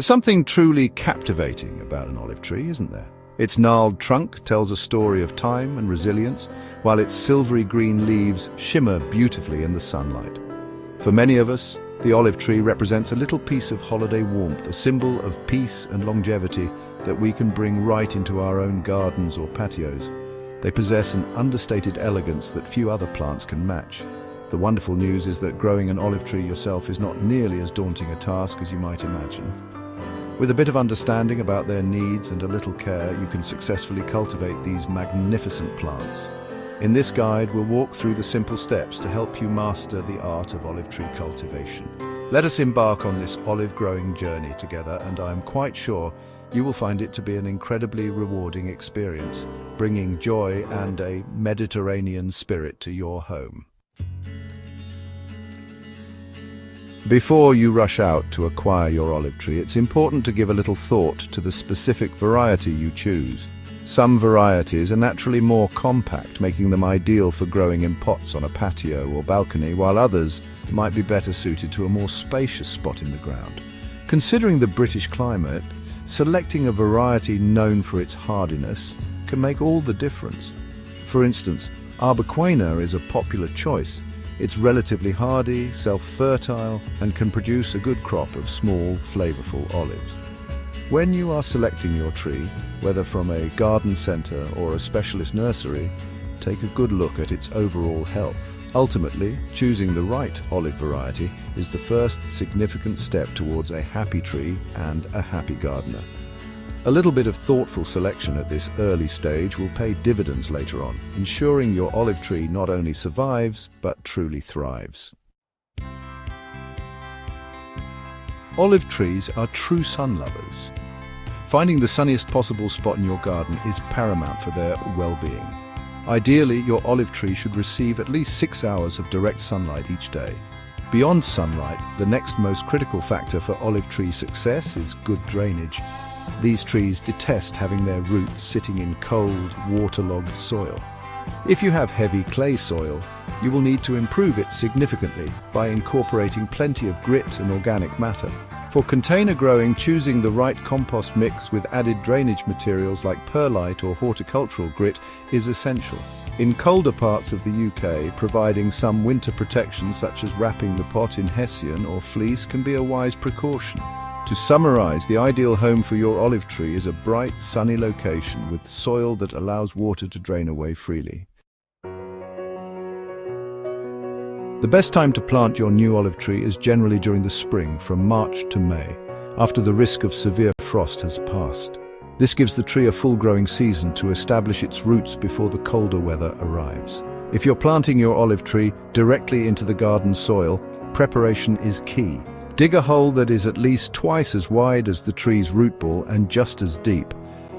There's something truly captivating about an olive tree, isn't there? Its gnarled trunk tells a story of time and resilience, while its silvery green leaves shimmer beautifully in the sunlight. For many of us, the olive tree represents a little piece of holiday warmth, a symbol of peace and longevity that we can bring right into our own gardens or patios. They possess an understated elegance that few other plants can match. The wonderful news is that growing an olive tree yourself is not nearly as daunting a task as you might imagine. With a bit of understanding about their needs and a little care, you can successfully cultivate these magnificent plants. In this guide, we'll walk through the simple steps to help you master the art of olive tree cultivation. Let us embark on this olive growing journey together, and I'm quite sure you will find it to be an incredibly rewarding experience, bringing joy and a Mediterranean spirit to your home. Before you rush out to acquire your olive tree, it's important to give a little thought to the specific variety you choose. Some varieties are naturally more compact, making them ideal for growing in pots on a patio or balcony, while others might be better suited to a more spacious spot in the ground. Considering the British climate, selecting a variety known for its hardiness can make all the difference. For instance, Arbequina is a popular choice. It's relatively hardy, self-fertile, and can produce a good crop of small, flavorful olives. When you are selecting your tree, whether from a garden centre or a specialist nursery, take a good look at its overall health. Ultimately, choosing the right olive variety is the first significant step towards a happy tree and a happy gardener. A little bit of thoughtful selection at this early stage will pay dividends later on, ensuring your olive tree not only survives, but truly thrives. Olive trees are true sun lovers. Finding the sunniest possible spot in your garden is paramount for their well-being. Ideally, your olive tree should receive at least 6 hours of direct sunlight each day. Beyond sunlight, the next most critical factor for olive tree success is good drainage. These trees detest having their roots sitting in cold, waterlogged soil. If you have heavy clay soil, you will need to improve it significantly by incorporating plenty of grit and organic matter. For container growing, choosing the right compost mix with added drainage materials like perlite or horticultural grit is essential. In colder parts of the UK, providing some winter protection such as wrapping the pot in hessian or fleece can be a wise precaution. To summarize, the ideal home for your olive tree is a bright, sunny location with soil that allows water to drain away freely. The best time to plant your new olive tree is generally during the spring, from March to May, after the risk of severe frost has passed. This gives the tree a full growing season to establish its roots before the colder weather arrives. If you're planting your olive tree directly into the garden soil, preparation is key. Dig a hole that is at least twice as wide as the tree's root ball and just as deep.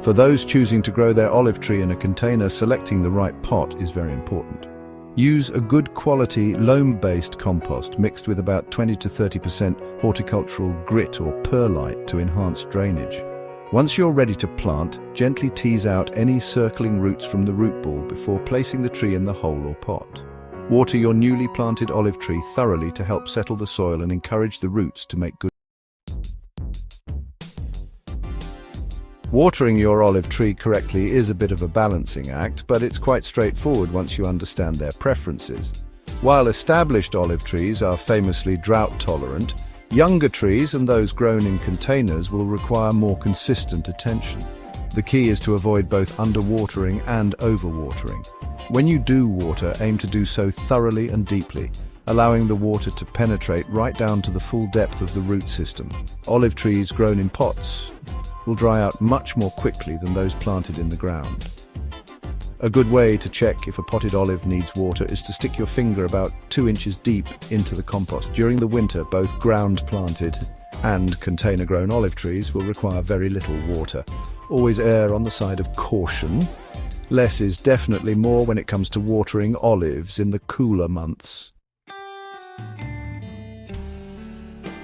For those choosing to grow their olive tree in a container, selecting the right pot is very important. Use a good quality loam-based compost mixed with about 20 to 30% horticultural grit or perlite to enhance drainage. Once you're ready to plant, gently tease out any circling roots from the root ball before placing the tree in the hole or pot. Water your newly planted olive tree thoroughly to help settle the soil and encourage the roots to make good. Watering your olive tree correctly is a bit of a balancing act, but it's quite straightforward once you understand their preferences. While established olive trees are famously drought-tolerant, younger trees and those grown in containers will require more consistent attention. The key is to avoid both underwatering and overwatering. When you do water, aim to do so thoroughly and deeply, allowing the water to penetrate right down to the full depth of the root system. Olive trees grown in pots will dry out much more quickly than those planted in the ground. A good way to check if a potted olive needs water is to stick your finger about 2 inches deep into the compost. During the winter, both ground-planted and container-grown olive trees will require very little water. Always err on the side of caution. Less is definitely more when it comes to watering olives in the cooler months.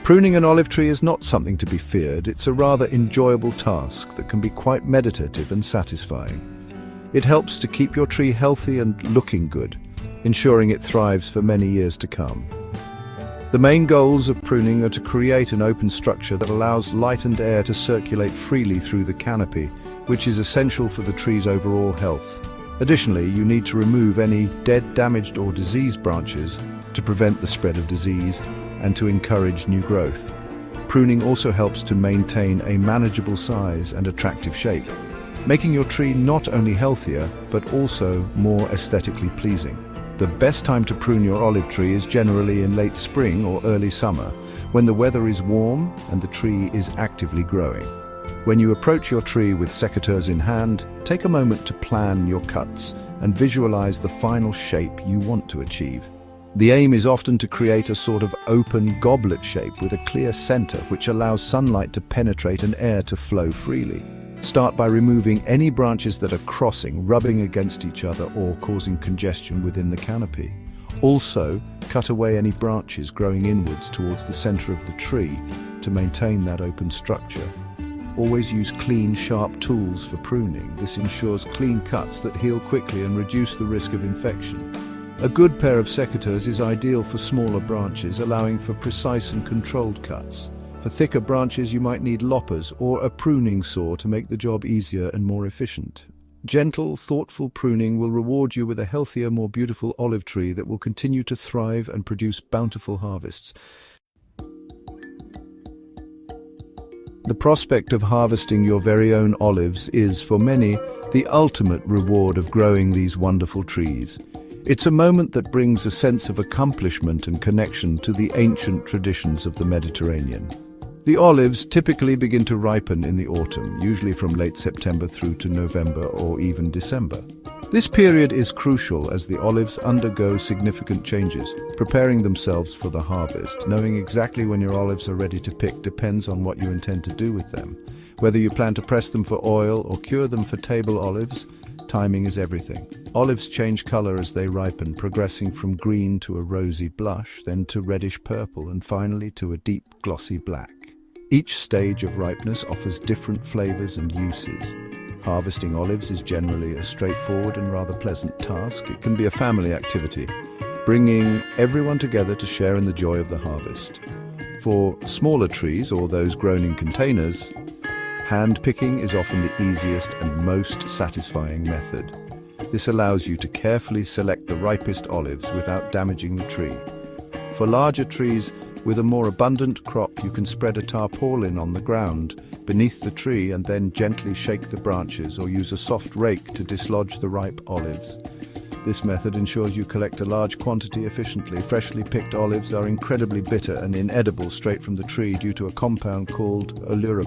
Pruning an olive tree is not something to be feared. It's a rather enjoyable task that can be quite meditative and satisfying. It helps to keep your tree healthy and looking good, ensuring it thrives for many years to come. The main goals of pruning are to create an open structure that allows light and air to circulate freely through the canopy, which is essential for the tree's overall health. Additionally, you need to remove any dead, damaged or diseased branches to prevent the spread of disease and to encourage new growth. Pruning also helps to maintain a manageable size and attractive shape, making your tree not only healthier but also more aesthetically pleasing. The best time to prune your olive tree is generally in late spring or early summer, when the weather is warm and the tree is actively growing. When you approach your tree with secateurs in hand, take a moment to plan your cuts and visualize the final shape you want to achieve. The aim is often to create a sort of open goblet shape with a clear center which allows sunlight to penetrate and air to flow freely. Start by removing any branches that are crossing, rubbing against each other or causing congestion within the canopy. Also, cut away any branches growing inwards towards the center of the tree to maintain that open structure. Always use clean, sharp tools for pruning. This ensures clean cuts that heal quickly and reduce the risk of infection. A good pair of secateurs is ideal for smaller branches, allowing for precise and controlled cuts. For thicker branches, you might need loppers or a pruning saw to make the job easier and more efficient. Gentle, thoughtful pruning will reward you with a healthier, more beautiful olive tree that will continue to thrive and produce bountiful harvests. The prospect of harvesting your very own olives is, for many, the ultimate reward of growing these wonderful trees. It's a moment that brings a sense of accomplishment and connection to the ancient traditions of the Mediterranean. The olives typically begin to ripen in the autumn, usually from late September through to November or even December. This period is crucial as the olives undergo significant changes, preparing themselves for the harvest. Knowing exactly when your olives are ready to pick depends on what you intend to do with them. Whether you plan to press them for oil or cure them for table olives, timing is everything. Olives change color as they ripen, progressing from green to a rosy blush, then to reddish purple, and finally to a deep glossy black. Each stage of ripeness offers different flavors and uses. Harvesting olives is generally a straightforward and rather pleasant task. It can be a family activity, bringing everyone together to share in the joy of the harvest. For smaller trees or those grown in containers, hand picking is often the easiest and most satisfying method. This allows you to carefully select the ripest olives without damaging the tree. For larger trees with a more abundant crop, you can spread a tarpaulin on the ground beneath the tree and then gently shake the branches or use a soft rake to dislodge the ripe olives. This method ensures you collect a large quantity efficiently. Freshly picked olives are incredibly bitter and inedible straight from the tree due to a compound called Allure.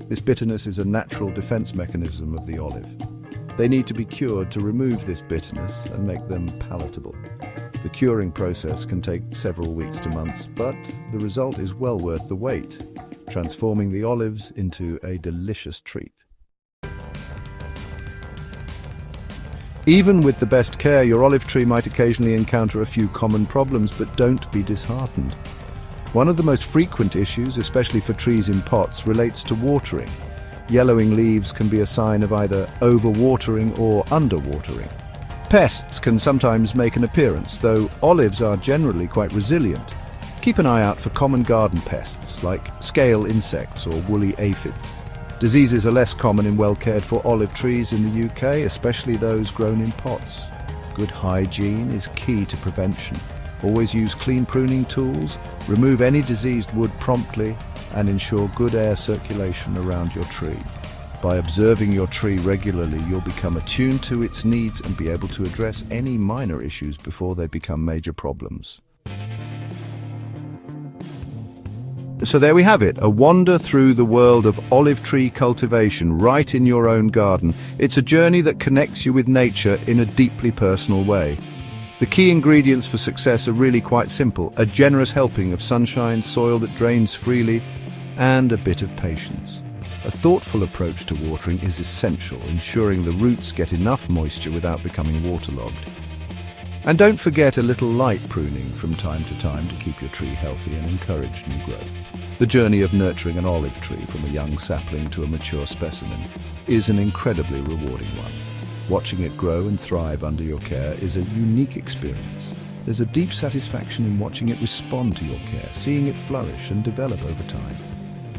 This bitterness is a natural defense mechanism of the olive. They need to be cured to remove this bitterness and make them palatable. The curing process can take several weeks to months, but the result is well worth the wait, transforming the olives into a delicious treat. Even with the best care, your olive tree might occasionally encounter a few common problems, but don't be disheartened. One of the most frequent issues, especially for trees in pots, relates to watering. Yellowing leaves can be a sign of either overwatering or underwatering. Pests can sometimes make an appearance, though olives are generally quite resilient. Keep an eye out for common garden pests like scale insects or woolly aphids. Diseases are less common in well-cared-for olive trees in the UK, especially those grown in pots. Good hygiene is key to prevention. Always use clean pruning tools, remove any diseased wood promptly, and ensure good air circulation around your tree. By observing your tree regularly, you'll become attuned to its needs and be able to address any minor issues before they become major problems. So there we have it, a wander through the world of olive tree cultivation right in your own garden. It's a journey that connects you with nature in a deeply personal way. The key ingredients for success are really quite simple: a generous helping of sunshine, soil that drains freely, and a bit of patience. A thoughtful approach to watering is essential, ensuring the roots get enough moisture without becoming waterlogged. And don't forget a little light pruning from time to time to keep your tree healthy and encourage new growth. The journey of nurturing an olive tree from a young sapling to a mature specimen is an incredibly rewarding one. Watching it grow and thrive under your care is a unique experience. There's a deep satisfaction in watching it respond to your care, seeing it flourish and develop over time.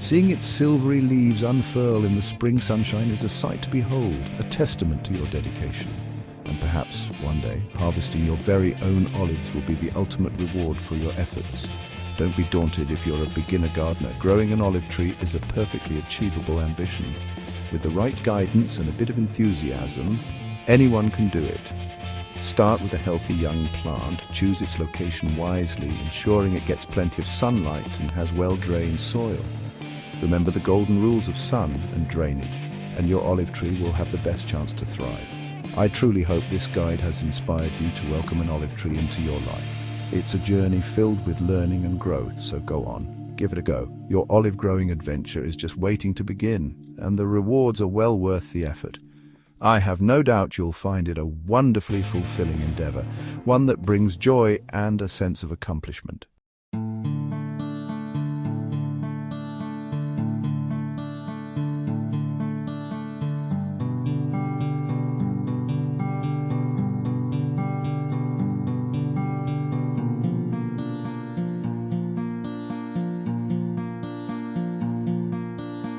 Seeing its silvery leaves unfurl in the spring sunshine is a sight to behold, a testament to your dedication. And perhaps, one day, harvesting your very own olives will be the ultimate reward for your efforts. Don't be daunted if you're a beginner gardener. Growing an olive tree is a perfectly achievable ambition. With the right guidance and a bit of enthusiasm, anyone can do it. Start with a healthy young plant, choose its location wisely, ensuring it gets plenty of sunlight and has well-drained soil. Remember the golden rules of sun and drainage, and your olive tree will have the best chance to thrive. I truly hope this guide has inspired you to welcome an olive tree into your life. It's a journey filled with learning and growth, so go on, give it a go. Your olive growing adventure is just waiting to begin, and the rewards are well worth the effort. I have no doubt you'll find it a wonderfully fulfilling endeavor, one that brings joy and a sense of accomplishment.